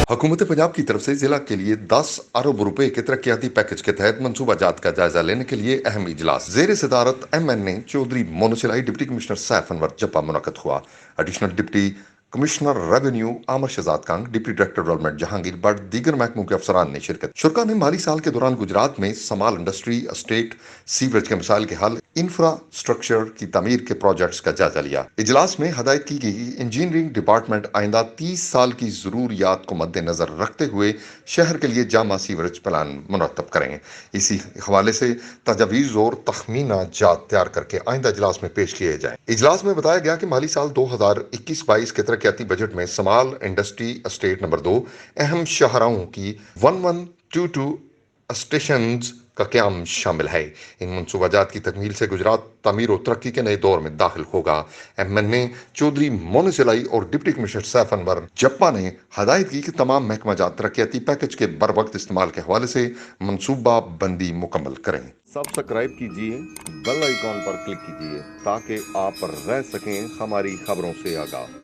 हुकूमत पंजाब की तरफ से जिला के लिए 10 अरब रुपए के तरक्याती पैकेज के तहत मनसूबा जात का जायजा लेने के लिए अहम इजलास जेर सदारत MNA चौधरी मोनसिलाई डिप्टी कमिश्नर सैफ अनवर जप्पा मुनक्कद हुआ। Additional deputy commissioner revenue Aamer Shahzad Khan, deputy director development Jahangir Butt दीगर महकमों के अफसरान ने शिरकत। शुरा ने माली साल के दौरान गुजरात में समाल इंडस्ट्री, एस्टेट, सीवरेज के मसाइल के हल, इंफ्रास्ट्रक्चर की तमीर के प्रोजेक्ट्स का जायजा लिया। इजलास में हदायत की गई इंजीनियरिंग डिपार्टमेंट आइंदा 30 साल की जरूरियात को मद्देनजर रखते हुए शहर के लिए जामा सीवरेज प्लान मुरतब करें। इसी हवाले से तजावीज़ और तखमीना जात तैयार करके आइंदा इजलास में पेश किए जाएं। इजलास में बताया गया कि माली साल 2021-22 के तरक्याती बजट में समाल इंडस्ट्री एस्टेट नंबर 2 अहम शाहराहों की 1122 स्टेशन का क्याम शामिल है। इन मनसूबाजात की तकमील से गुजरात तमीर और तरक्की के नए दौर में दाखिल होगा। MNA चौधरी मोनसिलाई और डिप्टी कमिश्नर सैफ अनवर जप्पा ने हदायत की कि तमाम महकमा जात तरक्याती पैकेज के बर वक्त इस्तेमाल के हवाले से मनसूबा बंदी मुकम्मल करें। सब्सक्राइब कीजिए, बेल आइकॉन पर क्लिक कीजिए ताकि आप रह सकें हमारी खबरों से आगाह।